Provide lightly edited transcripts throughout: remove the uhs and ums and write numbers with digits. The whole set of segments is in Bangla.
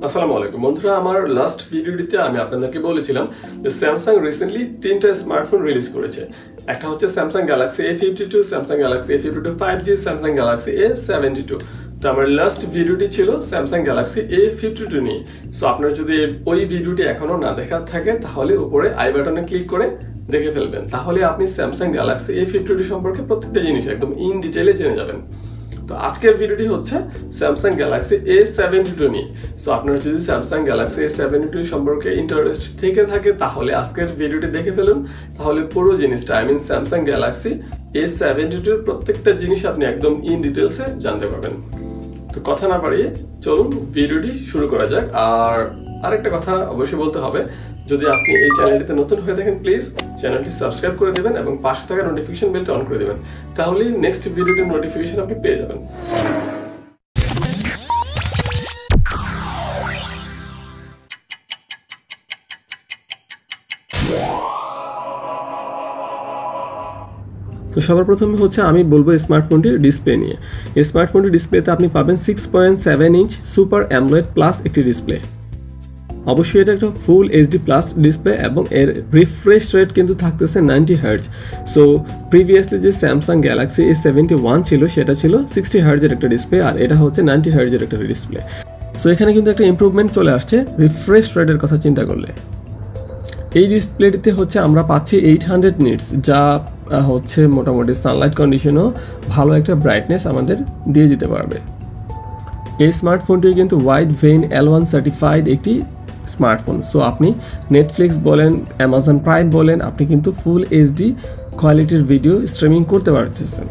আসসালামু আলাইকুম বন্ধুরা, আমার লাস্ট ভিডিওটিতে আমি আপনাদেরকে বলেছিলাম যে স্যামসাং রিসেন্টলি তিনটা স্মার্টফোন রিলিজ করেছে। একটা হচ্ছে Samsung Galaxy A52, Samsung Galaxy A52 5G, Samsung Galaxy A72। তো আমার লাস্ট ভিডিওটি ছিল স্যামসাং গ্যালাক্সি A52 নিয়ে। সো আপনার যদি ওই ভিডিওটি এখনো না দেখা থাকে তাহলে উপরে আই বাটনে ক্লিক করে দেখে ফেলবেন, তাহলে আপনি স্যামসাং গ্যালাক্সি A52 সম্পর্কে প্রত্যেকটা জিনিস একদম ইন ডিটেইলে জেনে যাবেন। তো আজকের ভিডিওটি হচ্ছে স্যামসাং গ্যালাক্সি A72 নিয়ে। সো আপনারা যদি স্যামসাং গ্যালাক্সি A72 সম্পর্কে ইন্টারেস্ট থেকে থাকে তাহলে আজকের ভিডিওটি দেখে ফেলুন, তাহলে পুরো জিনিসটা স্যামসাং গ্যালাক্সি A72 প্রত্যেকটা জিনিস আপনি একদম ইন ডিটেইলসে জানতে পারবেন। তো কথা না বাড়িয়ে চলুন ভিডিওটি শুরু করা যাক। আর আরেকটা কথা অবশ্যই বলতে হবে, যদি আপনি এই চ্যানেলটিতে নতুন হয়ে থাকেন প্লিজ চ্যানেলটি সাবস্ক্রাইব করে দেবেন এবং পাশে থাকা নোটিফিকেশন বেলটা অন করে দেবেন, তাহলে নেক্সট ভিডিওটির নোটিফিকেশন আপনি পেয়ে যাবেন। তো সবার প্রথমে হচ্ছে আমি বলবো স্মার্টফোনটির ডিসপ্লে নিয়ে। এই স্মার্টফোনটির ডিসপ্লেতে আপনি পাবেন 6.7 ইঞ্চ সুপার অ্যামোলেড প্লাস একটি ডিসপ্লে। অবশ্যই এটা একটা ফুল এইচডি প্লাস ডিসপ্লে এবং এর রিফ্রেশ রেট কিন্তু থাকতেছে 90 হার্টজ। সো প্রিভিয়াসলি যে স্যামসাং গ্যালাক্সি A71 ছিল সেটা ছিল 60 হার্টজের একটা ডিসপ্লে, আর এটা হচ্ছে 90 হার্টজের একটা ডিসপ্লে। সো এখানে কিন্তু একটা ইমপ্রুভমেন্ট চলে আসছে রিফ্রেশ রেটের কথা চিন্তা করলে। এই ডিসপ্লেটিতে হচ্ছে আমরা পাচ্ছি 800 নিটস, যা হচ্ছে মোটামুটি সানলাইট কন্ডিশনও ভালো একটা ব্রাইটনেস আমাদের দিয়ে দিতে পারবে। এই স্মার্টফোনটি কিন্তু ওয়াইড ভেইন L1 সার্টিফাইড একটি স্মার্টফোন। সো আপনি নেটফ্লিক্স বলেন, অ্যামাজন প্রাইম বলেন, আপনি কিন্তু ফুল এইচডি কোয়ালিটির ভিডিও স্ট্রিমিং করতে পারতেছেন।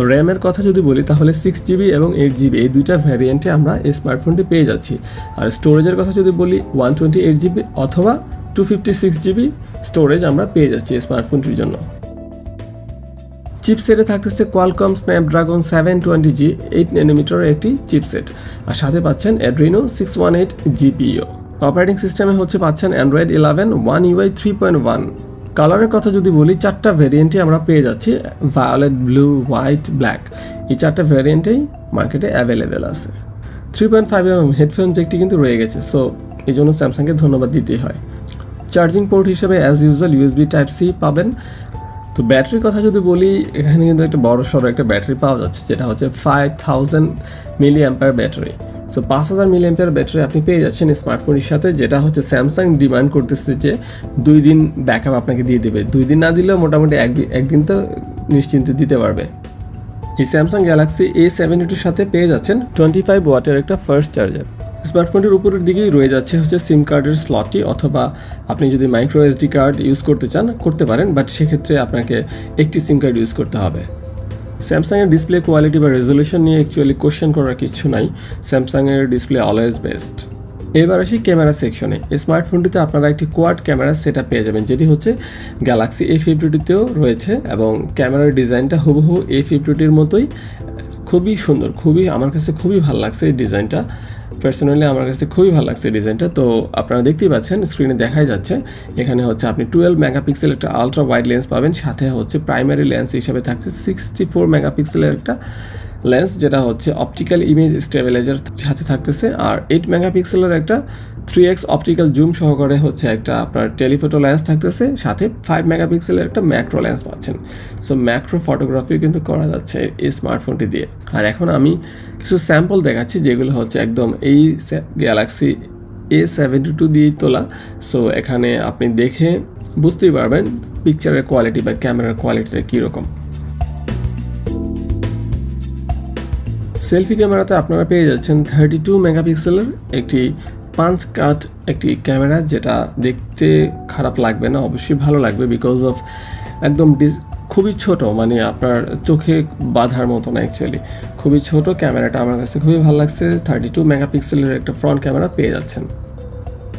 র্যামের কথা যদি বলি তাহলে 6GB এবং 8GB এই দুইটা ভ্যারিয়েন্টে আমরা এই স্মার্টফোনটি পেয়ে যাচ্ছি। আর স্টোরেজের কথা যদি বলি 128GB অথবা 256GB স্টোরেজ আমরা পেয়ে যাচ্ছি এই স্মার্টফোনটির জন্য। চিপসেটে থাকতেছে কোয়ালকম স্ন্যাপড্রাগন 720G 8nm একটি চিপসেট, আর সাথে পাচ্ছেন অ্যাড্রিনো 618 GPU। অপারেটিং সিস্টেমে হচ্ছে পাচ্ছেন অ্যান্ড্রয়েড 11 One UI 3.1। কালারের কথা যদি বলি চারটা ভ্যারিয়েন্টে আমরা পেয়ে যাচ্ছি, ভায়োলেট, ব্লু, হোয়াইট, ব্ল্যাক। এই চারটা ভ্যারিয়েন্টেই মার্কেটে অ্যাভেলেবেল আছে। 3.5mm হেডফোন জ্যাকটি কিন্তু রয়ে গেছে, সো এই জন্য স্যামসাংকে ধন্যবাদ দিতেই হয়। চার্জিং পোর্ট হিসেবে অ্যাজ ইউজুয়াল USB Type-C পাবেন। তো ব্যাটারির কথা যদি বলি, এখানে কিন্তু একটা বড় সড়ো একটা ব্যাটারি পাওয়া যাচ্ছে, যেটা হচ্ছে 5000 mAh battery. So 5000 mAh battery আপনি পেয়ে যাচ্ছেন স্মার্টফোনের সাথে, যেটা হচ্ছে স্যামসাং ডিমান্ড করতেছে যে 2 দিন ব্যাকআপ আপনাকে দিয়ে দেবে। 2 দিন না দিলেও মোটামুটি একদিন তো নিশ্চিন্তে দিতে পারবে। এই স্যামসাং গ্যালাক্সি A72 সাথে পেয়ে যাচ্ছেন 25 ওয়াটের একটা ফাস্ট চার্জার। স্মার্টফোনটির উপরের দিকেই রয়ে যাচ্ছে হচ্ছে সিম কার্ডের স্লটটি, অথবা আপনি যদি মাইক্রো SD কার্ড ইউজ করতে চান করতে পারেন, বাট সেক্ষেত্রে আপনাকে একটি সিম কার্ড ইউজ করতে হবে। স্যামসাংয়ের ডিসপ্লে কোয়ালিটি বা রেজলিউশন নিয়ে অ্যাকচুয়ালি কোশ্চেন করার কিছু নাই, স্যামসাংয়ের ডিসপ্লে অলওয়েজ বেস্ট। এবার আসি ক্যামেরা সেকশনে। এই স্মার্টফোনটিতে আপনারা একটি কোয়াড ক্যামেরা সেট আপ পেয়ে যাবেন, যেটি হচ্ছে গ্যালাক্সি A52তেও রয়েছে, এবং ক্যামেরার ডিজাইনটা হুবহু A52টির মতোই, খুবই সুন্দর, আমার কাছে খুবই ভালো লাগছে এই ডিজাইনটা। পার্সোনালি আমার কাছে খুবই ভালো লাগছে ডিজাইনটা। তো আপনারা দেখতেই পাচ্ছেন স্ক্রিনে দেখাই যাচ্ছে, এখানে হচ্ছে আপনি 12 মেগাপিক্সেল একটা আলট্রা ওয়াইড লেন্স পাবেন, সাথে হচ্ছে প্রাইমারি লেন্স হিসেবে থাকছে 64 মেগাপিক্সেলের একটা লেন্স, যেটা হচ্ছে অপটিক্যাল ইমেজ স্টেবিলাইজার সাথে থাকতেছে, আর 8 মেগাপিক্সেলের একটা 3x অপটিক্যাল জুম সহকারে হচ্ছে একটা আপনার টেলিফোটো লেন্স থাকতেছে, সাথে 5 মেগাপিক্সেলের একটা ম্যাক্রো লেন্স পাচ্ছেন। সো ম্যাক্রো ফটোগ্রাফি কিন্তু করা যাচ্ছে এই স্মার্টফোনটি দিয়ে। আর এখন আমি কিছু স্যাম্পল দেখাচ্ছি যেগুলো হচ্ছে একদম এই গ্যালাক্সি A72 দিয়েই তোলা। সো এখানে আপনি দেখে বুঝতেই পারবেন পিকচারের কোয়ালিটি বা ক্যামেরার কোয়ালিটিটা কীরকম। সেলফি ক্যামেরাতে আপনারা পেয়ে যাচ্ছেন 32 মেগাপিক্সেলের একটি পাঞ্চ কাট একটি ক্যামেরা, যেটা দেখতে খারাপ লাগবে না, অবশ্যই ভালো লাগবে, বিকজ অফ একদম খুবই ছোট, মানে আপনার চোখে বাঁধার মতো না, অ্যাকচুয়ালি খুবই ছোট ক্যামেরাটা। আমার কাছে খুবই ভালো লাগছে। 32 মেগাপিক্সেলের একটা ফ্রন্ট ক্যামেরা পেয়ে যাচ্ছেন।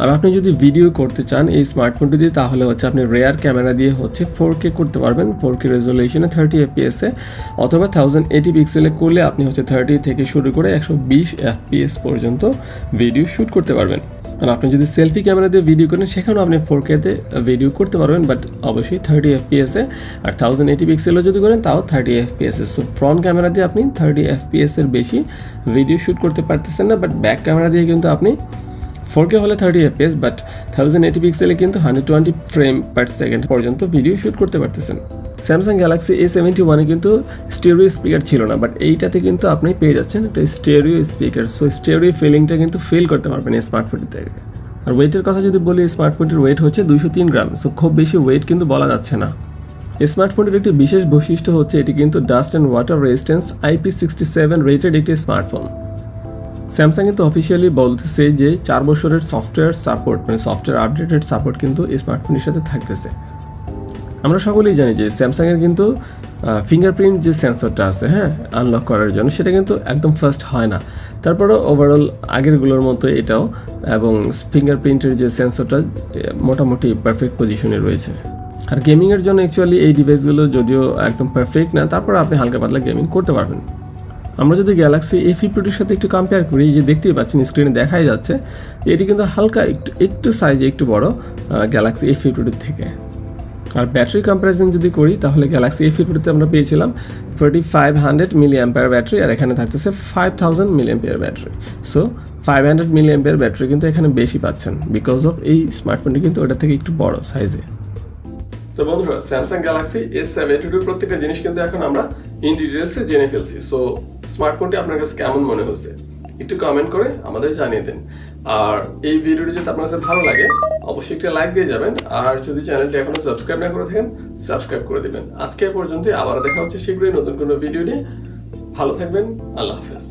আর আপনি যদি ভিডিও করতে চান এই স্মার্টফোনটি দিয়ে, তাহলে হচ্ছে আপনি রেয়ার ক্যামেরা দিয়ে হচ্ছে 4K করতে পারবেন, 4K রেজলিউশনে 30 FPS অথবা 1080 পিক্সেলে করলে আপনি হচ্ছে 30 থেকে শুরু করে 120 FPS পর্যন্ত ভিডিও শ্যুট করতে পারবেন। আর আপনি যদি সেলফি ক্যামেরা দিয়ে ভিডিও করেন সেখানেও আপনি 4K-তে ভিডিও করতে পারবেন, বাট অবশ্যই 30 FPS-এ। আর 1080 পিক্সেলও যদি করেন তাও 30 FPS-এ। সো ফ্রন্ট ক্যামেরা দিয়ে আপনি 30 FPS-এর বেশি ভিডিও শ্যুট করতে পারতেছেন না, বাট ব্যাক ক্যামেরা দিয়ে কিন্তু আপনি 4K হলে 30 FPS, বাট 1080 পিক্সেলে কিন্তু 120 ফ্রেম পার সেকেন্ড পর্যন্ত ভিডিও শ্যুট করতে পারতেছেন। স্যামসাং গ্যালাক্সি A71-এ কিন্তু স্টেরিও স্পিকার ছিল না, বাট এইটাতে কিন্তু আপনি পেয়ে যাচ্ছেন একটা স্টেরিও স্পিকার। সো স্টেরিও ফিলিংটা কিন্তু ফিল করতে পারবেন এই স্মার্টফোনটি থেকে। আর ওয়েটের কথা যদি বলি, স্মার্টফোনটির ওয়েট হচ্ছে 203 গ্রাম। সো খুব বেশি ওয়েট কিন্তু বলা যাচ্ছে না। স্মার্টফোনটির একটি বিশেষ বৈশিষ্ট্য হচ্ছে এটি কিন্তু dust and water resistance IP67 rated একটি স্মার্টফোন। স্যামসাং কিন্তু অফিসিয়ালি বলতেছে যে 4 বছরের সফটওয়্যার সাপোর্ট, মানে সফটওয়্যার আপডেটেড সাপোর্ট কিন্তু এই স্মার্টফোনের সাথে থাকতেছে। আমরা সকলেই জানি যে স্যামসাংয়ের কিন্তু ফিঙ্গারপ্রিন্ট যে সেন্সরটা আছে, হ্যাঁ, আনলক করার জন্য, সেটা কিন্তু একদম ফার্স্ট হয় না। তারপরেও ওভারঅল আগেরগুলোর মতো এটাও, এবং ফিঙ্গারপ্রিন্টের যে সেন্সরটা মোটামুটি পারফেক্ট পজিশনে রয়েছে। আর গেমিংয়ের জন্য অ্যাকচুয়ালি এই ডিভাইসগুলো যদিও একদম পারফেক্ট না, তারপর আপনি হালকা পাতলা গেমিং করতে পারবেন। আমরা যদি গ্যালাক্সি A52-র সাথে একটু কম্পেয়ার করি, যে দেখতেই পাচ্ছেন স্ক্রিনে দেখাই যাচ্ছে, এটি কিন্তু হালকা একটু সাইজে একটু বড় গ্যালাক্সি A52 থেকে। আর ব্যাটারি কম্প্যারিজন যদি করি তাহলে গ্যালাক্সি A52-তে আমরা পেয়েছিলাম 4500 mAh ব্যাটারি, আর এখানে থাকতেছে 5000 mAh battery. So 500 mAh battery কিন্তু এখানে বেশি পাচ্ছেন, বিকজ অফ এই স্মার্টফোনটি কিন্তু ওটা থেকে একটু বড় সাইজে। তো বন্ধুরা, স্যামসাং গ্যালাক্সি S72 প্রত্যেকটা জিনিস কিন্তু এখন আমরা ইন ডিটেইলসে জেনে ফেলছি। সো স্মার্টফোনটি আপনার কাছে কেমন মনে হচ্ছে একটু কমেন্ট করে আমাদের জানিয়ে দেন। আর এই ভিডিওটি যদি আপনার কাছে ভালো লাগে অবশ্যই একটা লাইক দিয়ে যাবেন, আর যদি চ্যানেলটি এখনো সাবস্ক্রাইব না করে থাকেন সাবস্ক্রাইব করে দিবেন। আজকে পর্যন্ত, আবার দেখা হচ্ছে শীঘ্রই নতুন কোনো ভিডিও নিয়ে। ভালো থাকবেন, আল্লাহ হাফেজ।